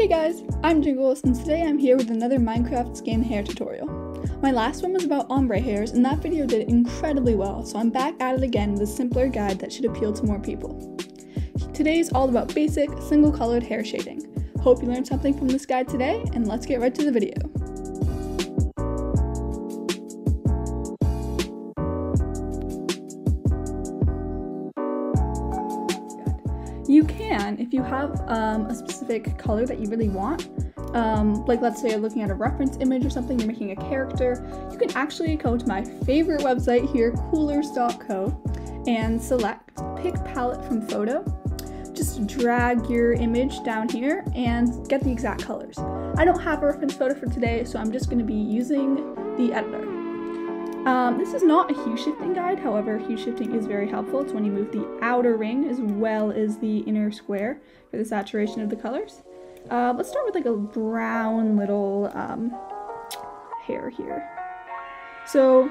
Hey guys, I'm Jingles, and today I'm here with another Minecraft skin hair tutorial. My last one was about ombre hairs, and that video did incredibly well, so I'm back at it again with a simpler guide that should appeal to more people. Today's all about basic, single-colored hair shading. Hope you learned something from this guide today, and let's get right to the video. You can, if you have a specific color that you really want, like let's say you're looking at a reference image or something, you're making a character, you can actually go to my favorite website here, coolers.co, and select Pick Palette from Photo. Just drag your image down here and get the exact colors. I don't have a reference photo for today, so I'm just going to be using the editor. This is not a hue shifting guide, however, hue shifting is very helpful. It's when you move the outer ring as well as the inner square for the saturation of the colors. Let's start with like a brown little hair here. So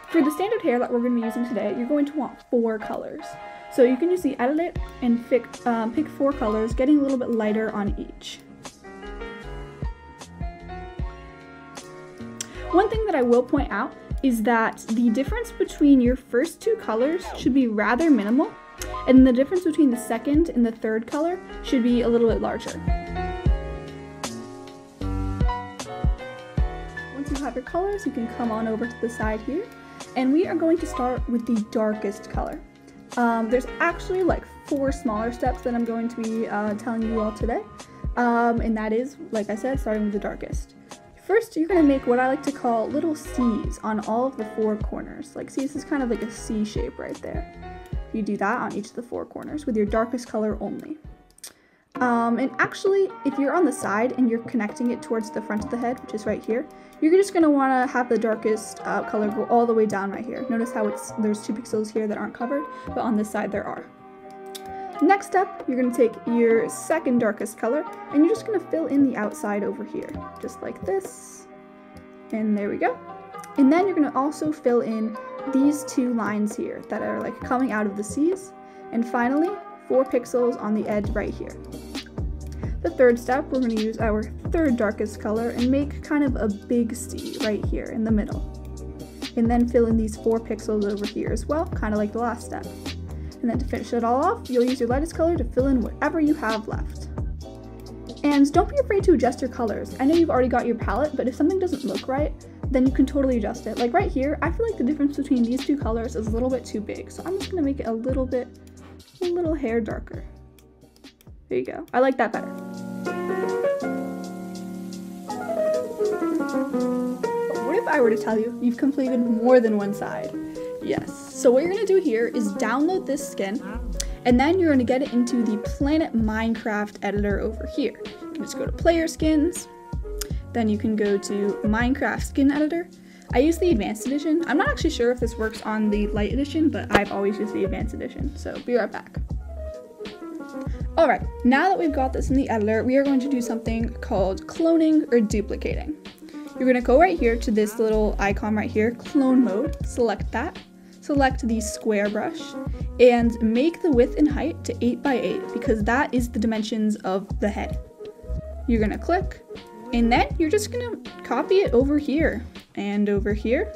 for the standard hair that we're going to be using today, you're going to want 4 colors. So you can use the editor and pick 4 colors, getting a little bit lighter on each. One thing that I will point out is that the difference between your first 2 colors should be rather minimal, and the difference between the second and the third color should be a little bit larger. Once you have your colors, you can come on over to the side here, and we are going to start with the darkest color. There's actually like 4 smaller steps that I'm going to be telling you all today, and that is, like I said, starting with the darkest. First, you're going to make what I like to call little C's on all of the 4 corners. Like, see, this is kind of like a C shape right there. You do that on each of the 4 corners with your darkest color only. And actually, if you're on the side and you're connecting it towards the front of the head, which is right here, you're just going to want to have the darkest color go all the way down right here. Notice how there's 2 pixels here that aren't covered, but on this side there are. Next step, you're going to take your second darkest color, and you're just going to fill in the outside over here, just like this, and there we go. And then you're going to also fill in these 2 lines here that are like coming out of the C's, and finally 4 pixels on the edge right here. The third step, we're going to use our third darkest color and make kind of a big C right here in the middle, and then fill in these 4 pixels over here as well, kind of like the last step. And then to finish it all off, you'll use your lightest color to fill in whatever you have left. And don't be afraid to adjust your colors. I know you've already got your palette, but if something doesn't look right, then you can totally adjust it. Like right here, I feel like the difference between these 2 colors is a little bit too big, so I'm just going to make it a little hair darker. There you go. I like that better. What if I were to tell you you've completed more than one side? Yes, so what you're going to do here is download this skin, and then you're going to get it into the Planet Minecraft editor over here. You can just go to Player Skins, then you can go to Minecraft Skin Editor. I use the Advanced Edition. I'm not actually sure if this works on the Light Edition, but I've always used the Advanced Edition, so be right back. Alright, now that we've got this in the editor, we are going to do something called cloning or duplicating. You're going to go right here to this little icon right here, Clone Mode, select that. Select the square brush and make the width and height to 8 by 8 because that is the dimensions of the head. You're gonna click, and then you're just gonna copy it over here and over here.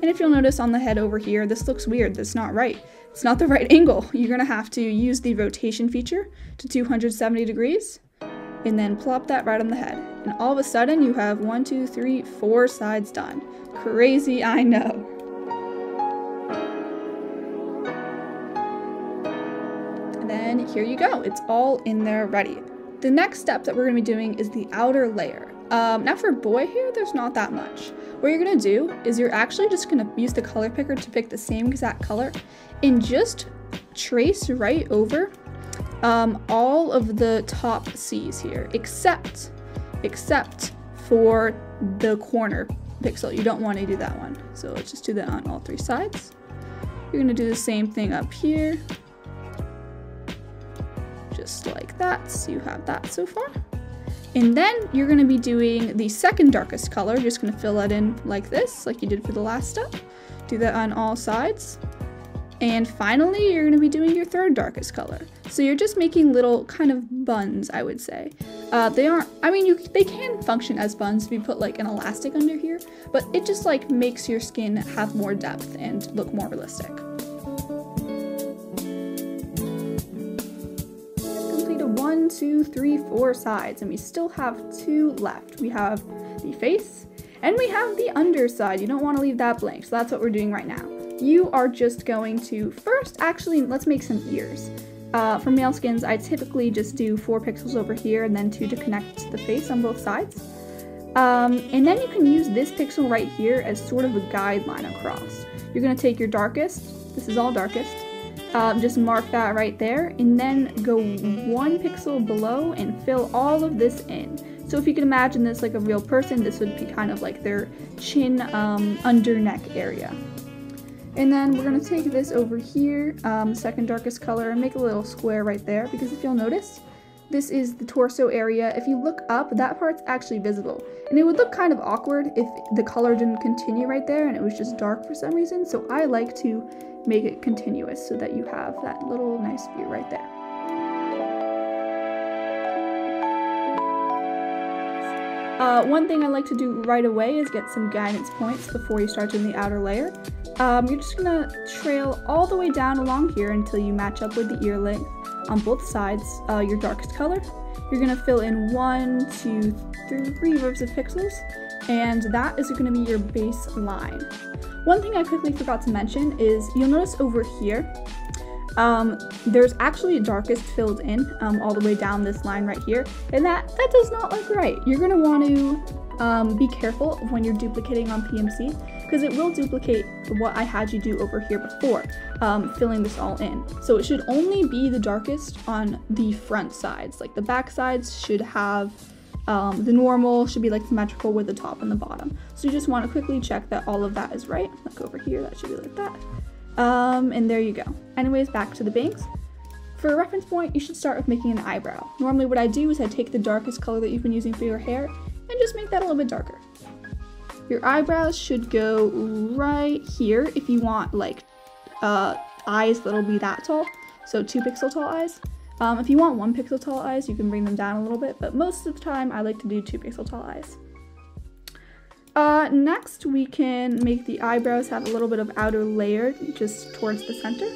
And if you'll notice on the head over here, this looks weird, that's not right. It's not the right angle. You're gonna have to use the rotation feature to 270 degrees and then plop that right on the head. And all of a sudden you have 1, 2, 3, 4 sides done. Crazy, I know. And here you go, it's all in there ready. The next step that we're going to be doing is the outer layer. Now for boy hair, there's not that much. What you're going to do is you're actually just going to use the color picker to pick the same exact color and just trace right over all of the top C's here, except for the corner pixel. You don't want to do that one. So let's just do that on all 3 sides. You're going to do the same thing up here. Just like that, so you have that so far. And then you're going to be doing the second darkest color, just going to fill that in like this, like you did for the last step. Do that on all sides. And finally, you're going to be doing your third darkest color. So you're just making little kind of buns, I would say. They aren't, I mean, they can function as buns if you put like an elastic under here, but it just like makes your skin have more depth and look more realistic. Completed 1, 2, 3, 4 sides, and we still have 2 left. We have the face and we have the underside. You don't want to leave that blank, so that's what we're doing right now. You are just going to first, actually, let's make some ears. For male skins, I typically just do 4 pixels over here and then 2 to connect to the face on both sides. And then you can use this pixel right here as sort of a guideline across. You're going to take your darkest, this is all darkest, just mark that right there, and then go 1 pixel below and fill all of this in. So if you can imagine this like a real person, this would be kind of like their chin, under neck area. And then we're going to take this over here, second darkest color, and make a little square right there, because if you'll notice, this is the torso area. If you look up, that part's actually visible. And it would look kind of awkward if the color didn't continue right there and it was just dark for some reason. So I like to make it continuous so that you have that little nice view right there. One thing I like to do right away is get some guidance points before you start doing the outer layer. You're just gonna trail all the way down along here until you match up with the ear length on both sides, your darkest color. You're gonna fill in 1, 2, 3 rows of pixels, and that is gonna be your base line. One thing I quickly forgot to mention is you'll notice over here, there's actually a darkest filled in all the way down this line right here, and that does not look right. You're gonna want to be careful when you're duplicating on PMC, because it will duplicate what I had you do over here before, filling this all in. So it should only be the darkest on the front sides. Like the back sides should have, the normal should be like symmetrical with the top and the bottom. So you just want to quickly check that all of that is right. Like over here, that should be like that. And there you go. Anyways, back to the bangs. For a reference point, you should start with making an eyebrow. Normally what I do is I take the darkest color that you've been using for your hair and just make that a little bit darker. Your eyebrows should go right here if you want like eyes that'll be that tall, so 2 pixel tall eyes. If you want 1 pixel tall eyes, you can bring them down a little bit, but most of the time I like to do 2 pixel tall eyes. Next we can make the eyebrows have a little bit of outer layer just towards the center.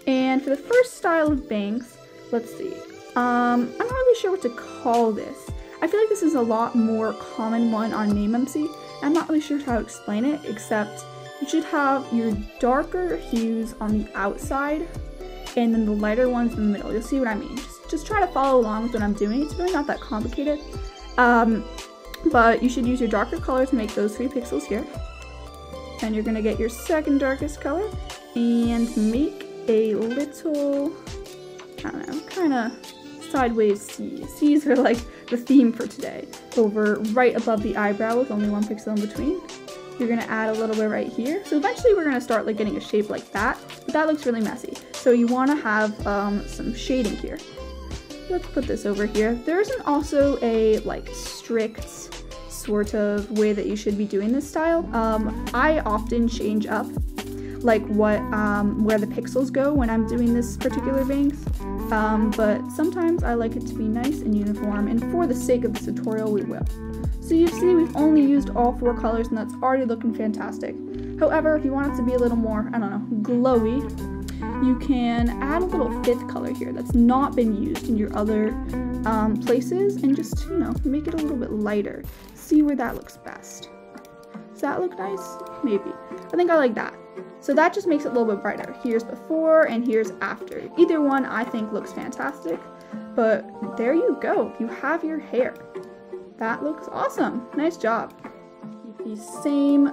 And for the first style of bangs, let's see, I'm not really sure what to call this. I feel like this is a lot more common one on NameMC. I'm not really sure how to explain it, except you should have your darker hues on the outside and then the lighter ones in the middle. You'll see what I mean. Just try to follow along with what I'm doing. It's really not that complicated. But you should use your darker color to make those 3 pixels here. Then you're gonna get your second darkest color and make a little, I don't know, kind of sideways C's. C's are like the theme for today. Over right above the eyebrow with only 1 pixel in between. You're gonna add a little bit right here. So eventually we're gonna start like getting a shape like that, but that looks really messy. So you wanna have some shading here. Let's put this over here. There isn't also a like strict sort of way that you should be doing this style. I often change up like what where the pixels go when I'm doing this particular bangs, but sometimes I like it to be nice and uniform, and for the sake of this tutorial we will. So you see we've only used all 4 colors and that's already looking fantastic. However, if you want it to be a little more, I don't know, glowy, you can add a little 5th color here that's not been used in your other places, and just, you know, make it a little bit lighter. See where that looks best. Does that look nice? Maybe. I think I like that. So that just makes it a little bit brighter. Here's before and here's after. Either one I think looks fantastic, but there you go. You have your hair. That looks awesome. Nice job. Keep the same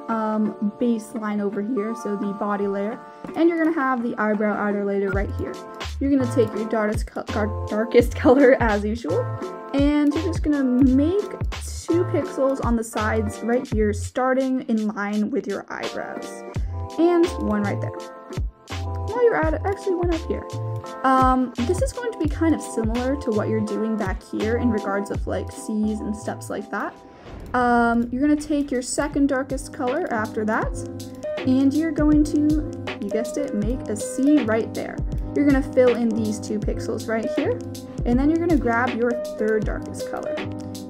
baseline over here, so the body layer, and you're gonna have the eyebrow outer layer right here. You're gonna take your darkest color as usual, and you're just gonna make 2 pixels on the sides right here, starting in line with your eyebrows, and 1 right there. While you're at it, actually 1 up here. This is going to be kind of similar to what you're doing back here in regards of like C's and steps like that. You're gonna take your second darkest color after that, And you're going to, you guessed it, make a C right there. You're going to fill in these 2 pixels right here, and then you're going to grab your third darkest color.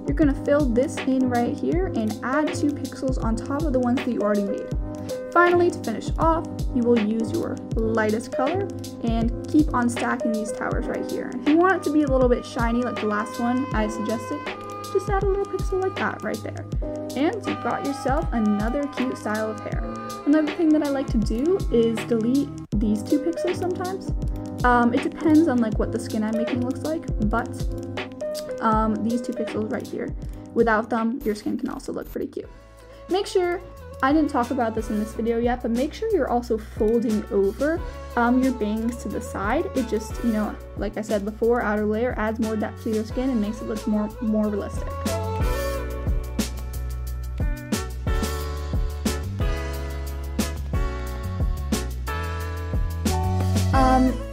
You're going to fill this in right here and add 2 pixels on top of the ones that you already made. Finally, to finish off, you will use your lightest color and keep on stacking these towers right here. If you want it to be a little bit shiny like the last one I suggested, just add a little pixel like that right there. And you've got yourself another cute style of hair. Another thing that I like to do is delete these 2 pixels sometimes. It depends on like what the skin I'm making looks like, but these 2 pixels right here, without them, your skin can also look pretty cute. Make sure, I didn't talk about this in this video yet, but make sure you're also folding over your bangs to the side. It just, you know, like I said before, outer layer adds more depth to your skin and makes it look more realistic.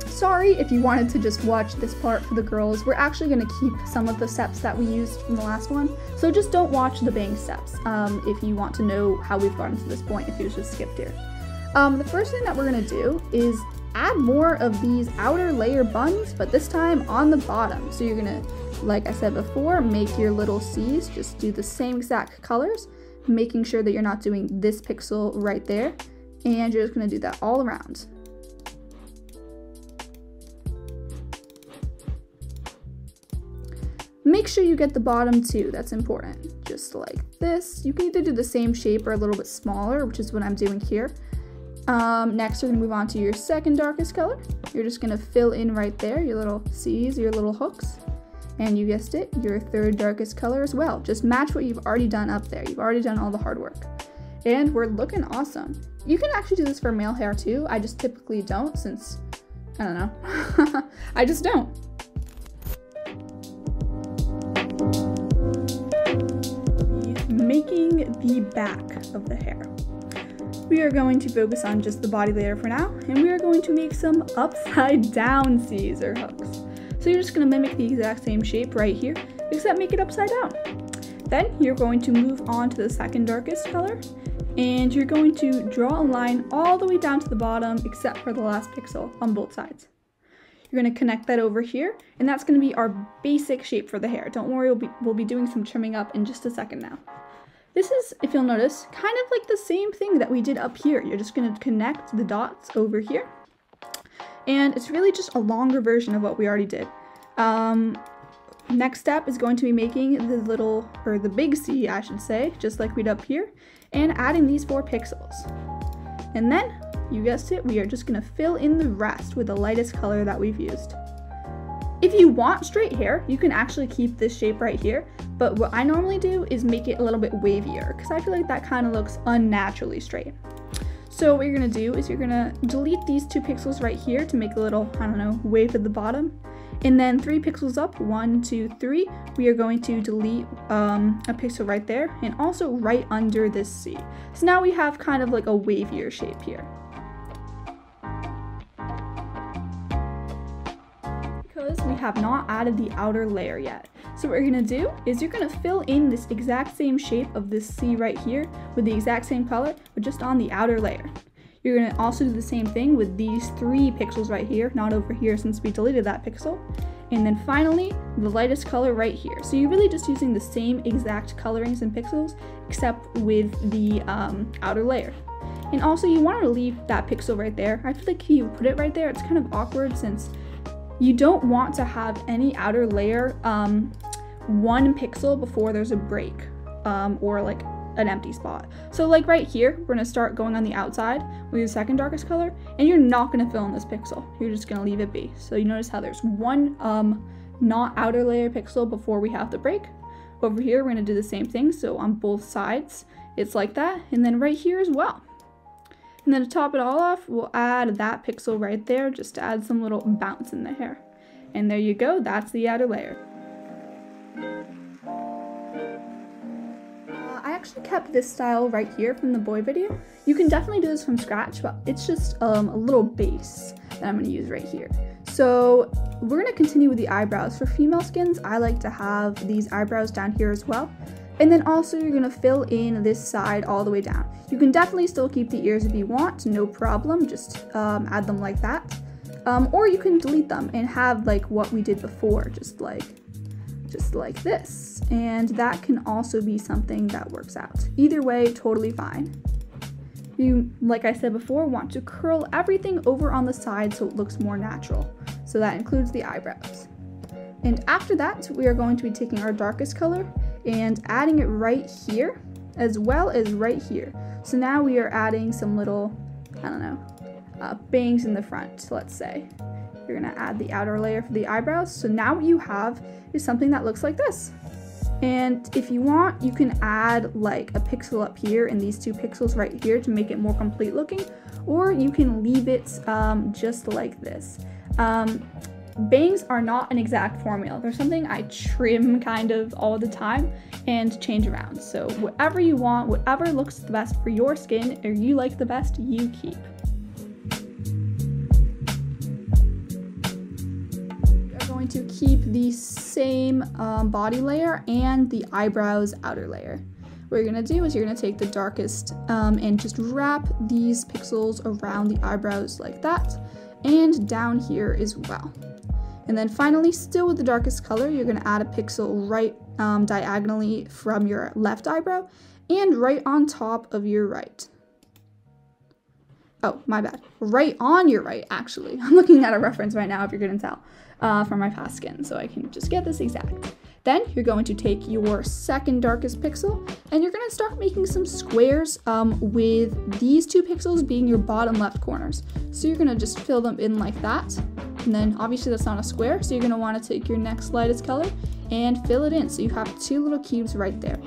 Sorry if you wanted to just watch this part for the girls. We're actually going to keep some of the steps that we used from the last one, so just don't watch the bang steps if you want to know how we've gotten to this point, if you just skipped here. The first thing that we're going to do is add more of these outer layer buns, but this time on the bottom. So you're going to, like I said before, make your little C's, just do the same exact colors, making sure that you're not doing this pixel right there, and you're just going to do that all around. Make sure you get the bottom too, that's important. Just like this. You can either do the same shape or a little bit smaller, which is what I'm doing here. Next, you're gonna move on to your second darkest color. You're just gonna fill in right there, your little C's, your little hooks. And you guessed it, your third darkest color as well. Just match what you've already done up there. You've already done all the hard work. And we're looking awesome. You can actually do this for male hair too. I just typically don't since, I don't know. I just don't. Making the back of the hair. We are going to focus on just the body layer for now, and we are going to make some upside down C's or hooks. So you're just going to mimic the exact same shape right here, except make it upside down. Then you're going to move on to the second darkest color, and you're going to draw a line all the way down to the bottom except for the last pixel on both sides. You're going to connect that over here, and that's going to be our basic shape for the hair. Don't worry, we'll be doing some trimming up in just a second now. This is, if you'll notice, kind of like the same thing that we did up here. You're just going to connect the dots over here, and it's really just a longer version of what we already did. Next step is going to be making the little, or the big C, I should say, just like we did up here, and adding these 4 pixels. And then, you guessed it, we are just going to fill in the rest with the lightest color that we've used. If you want straight hair, you can actually keep this shape right here, but what I normally do is make it a little bit wavier, because I feel like that kind of looks unnaturally straight. So what you're going to do is you're going to delete these 2 pixels right here to make a little, I don't know, wave at the bottom. And then 3 pixels up, 1, 2, 3, we are going to delete a pixel right there, and also right under this C. So now we have kind of like a wavier shape here. Because we have not added the outer layer yet. So what you're going to do is you're going to fill in this exact same shape of this C right here with the exact same color, but just on the outer layer. You're going to also do the same thing with these 3 pixels right here, not over here since we deleted that pixel. And then finally, the lightest color right here. So you're really just using the same exact colorings and pixels, except with the outer layer. And also you want to leave that pixel right there. I feel like if you put it right there, it's kind of awkward since you don't want to have any outer layer 1 pixel before there's a break or like an empty spot. So like right here, we're gonna start going on the outside with your second darkest color, and you're not gonna fill in this pixel. You're just gonna leave it be. So you notice how there's 1 not outer layer pixel before we have the break. Over here, we're gonna do the same thing. So on both sides, it's like that, and then right here as well. And then to top it all off, we'll add that pixel right there just to add some little bounce in the hair. And there you go, that's the outer layer. I actually kept this style right here from the boy video. You can definitely do this from scratch, but it's just a little base that I'm going to use right here. So we're going to continue with the eyebrows. For female skins, I like to have these eyebrows down here as well. And then also you're gonna fill in this side all the way down. You can definitely still keep the ears if you want, no problem, just add them like that. Or you can delete them and have like what we did before, just like this. And that can also be something that works out. Either way, totally fine. You, like I said before, want to curl everything over on the side so it looks more natural. So that includes the eyebrows. And after that, we are going to be taking our darkest color and adding it right here, as well as right here. So now we are adding some little, I don't know, bangs in the front, let's say. You're gonna add the outer layer for the eyebrows. So now what you have is something that looks like this. And if you want, you can add like a pixel up here and these 2 pixels right here to make it more complete looking, or you can leave it just like this. Bangs are not an exact formula. They're something I trim kind of all the time and change around. So whatever you want, whatever looks the best for your skin or you like the best, you keep. We're going to keep the same body layer and the eyebrows outer layer. What you're gonna do is you're gonna take the darkest and just wrap these pixels around the eyebrows like that, and down here as well. And then finally, still with the darkest color, you're gonna add a pixel right diagonally from your left eyebrow and right on top of your right. Oh, my bad. Right on your right, actually. I'm looking at a reference right now, if you're gonna tell, from my past skin, so I can just get this exact. Then you're going to take your second darkest pixel and you're gonna start making some squares with these 2 pixels being your bottom left corners. So you're gonna just fill them in like that. And then obviously that's not a square, so you're gonna wanna take your next lightest color and fill it in. So you have 2 little cubes right there.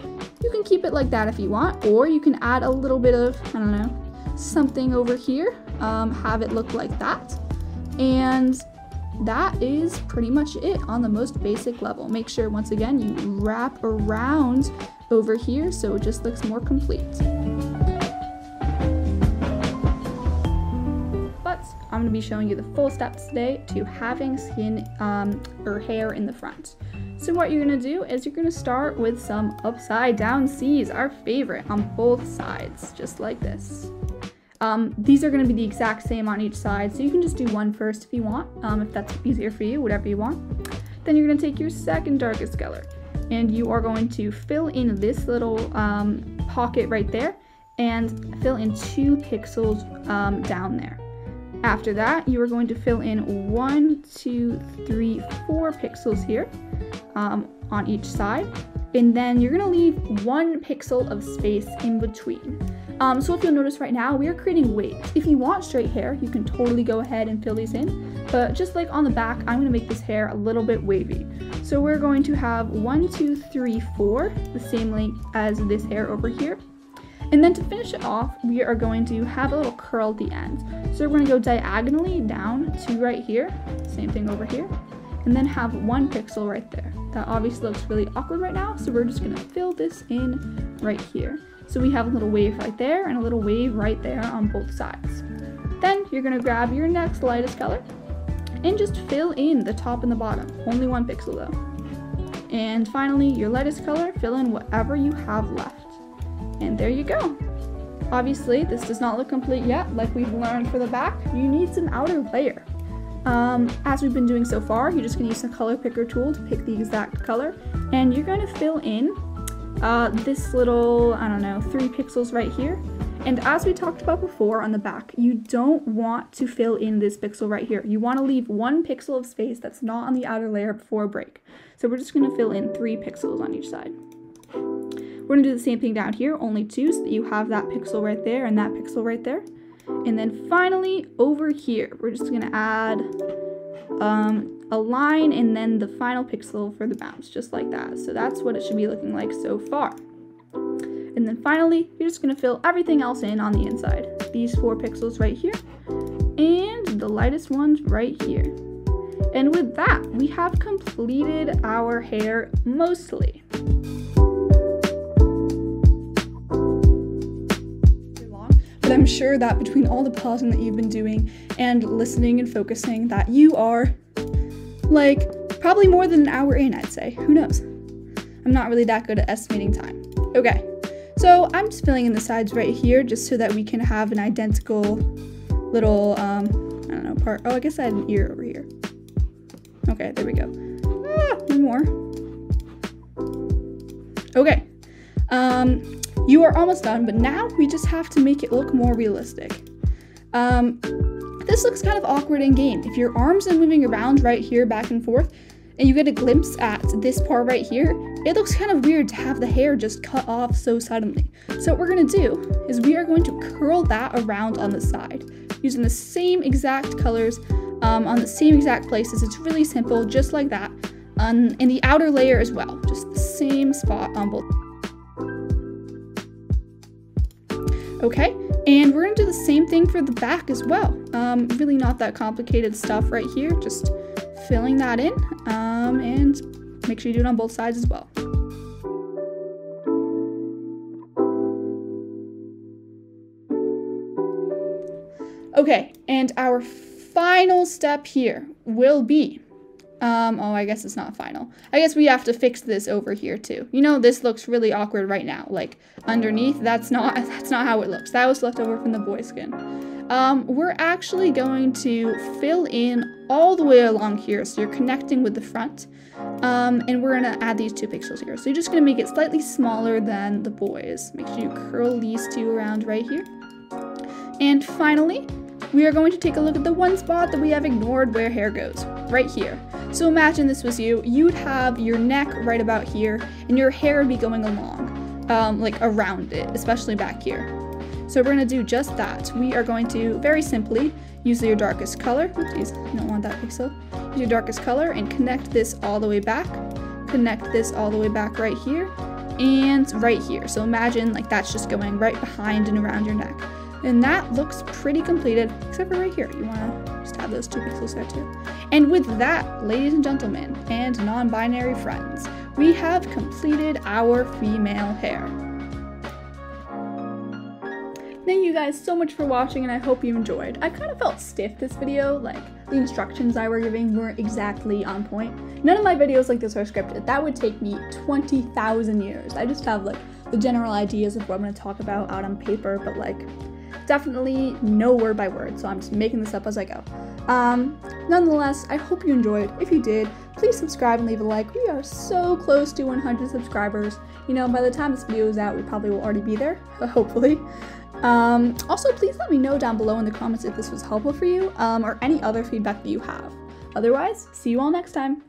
You can keep it like that if you want, or you can add a little bit of, I don't know, something over here, have it look like that. And that is pretty much it on the most basic level. Make sure, once again, you wrap around over here so it just looks more complete. But I'm going to be showing you the full steps today to having skin or hair in the front. So what you're going to do is you're going to start with some upside down C's, our favorite, on both sides, just like this. These are going to be the exact same on each side, so you can just do one first if you want, if that's easier for you, whatever you want. Then you're going to take your second darkest color, and you are going to fill in this little pocket right there, and fill in 2 pixels down there. After that, you are going to fill in 1, 2, 3, 4 pixels here on each side, and then you're going to leave 1 pixel of space in between. So if you'll notice right now, we are creating waves. If you want straight hair, you can totally go ahead and fill these in, but just like on the back, I'm gonna make this hair a little bit wavy. So we're going to have 1, 2, 3, 4, the same length as this hair over here. And then to finish it off, we are going to have a little curl at the end. So we're gonna go diagonally down to right here, same thing over here, and then have 1 pixel right there. That obviously looks really awkward right now, so we're just gonna fill this in right here. So we have a little wave right there and a little wave right there on both sides. Then you're gonna grab your next lightest color and just fill in the top and the bottom, only 1 pixel though. And finally, your lightest color, fill in whatever you have left. And there you go. Obviously, this does not look complete yet, like we've learned for the back. You need some outer layer. As we've been doing so far, you're just gonna use the color picker tool to pick the exact color, and you're gonna fill in this little, I don't know, 3 pixels right here. And as we talked about before on the back, you don't want to fill in this pixel right here. You want to leave 1 pixel of space that's not on the outer layer before a break. So we're just going to fill in 3 pixels on each side. We're going to do the same thing down here, only 2, so that you have that pixel right there and that pixel right there. And then finally, over here, we're just going to add a line and then the final pixel for the bounce, just like that. So that's what it should be looking like so far. And then finally, you're just going to fill everything else in on the inside. These 4 pixels right here, and the lightest ones right here. And with that, we have completed our hair mostly. But I'm sure that between all the pausing that you've been doing and listening and focusing, that you are like probably more than an hour in, I'd say. Who knows? I'm not really that good at estimating time. Okay, so I'm just filling in the sides right here just so that we can have an identical little, I don't know, part. Oh, I guess I had an ear over here. Okay, there we go. One more. Okay, you are almost done, but now we just have to make it look more realistic. This looks kind of awkward in game. If your arms are moving around right here back and forth, and you get a glimpse at this part right here, it looks kind of weird to have the hair just cut off so suddenly. So what we're gonna do is we are going to curl that around on the side, using the same exact colors on the same exact places. It's really simple, just like that. In the outer layer as well, just the same spot on both. Okay, and we're gonna do the same thing for the back as well. Really not that complicated stuff right here, just filling that in, and make sure you do it on both sides as well. Okay, and our final step here will be, oh, I guess it's not final. I guess we have to fix this over here too. You know, this looks really awkward right now. Like underneath, that's not how it looks. That was left over from the boy skin. We're actually going to fill in all the way along here, so you're connecting with the front. And we're gonna add these 2 pixels here. So you're just gonna make it slightly smaller than the boys. Make sure you curl these 2 around right here. And finally, we are going to take a look at the one spot that we have ignored where hair goes, right here. So imagine this was you. You'd have your neck right about here, and your hair would be going along, like around it, especially back here. So we're going to do just that. We are going to, very simply, use your darkest color. Oops, you don't want that pixel. Use your darkest color and connect this all the way back. Connect this all the way back right here, and right here. So imagine like that's just going right behind and around your neck. And that looks pretty completed, except for right here. You want to just have those 2 pixels there too. And with that, ladies and gentlemen, and non-binary friends, we have completed our female hair. Thank you guys so much for watching, and I hope you enjoyed. I kind of felt stiff this video, like the instructions I were giving weren't exactly on point. None of my videos like this are scripted. That would take me 20,000 years. I just have like the general ideas of what I'm going to talk about out on paper, but like definitely no word by word, so I'm just making this up as I go. Nonetheless, I hope you enjoyed. If you did, please subscribe and leave a like. We are so close to 100 subscribers. You know, by the time this video is out, we probably will already be there, hopefully. Also, please let me know down below in the comments if this was helpful for you, or any other feedback that you have. Otherwise, see you all next time.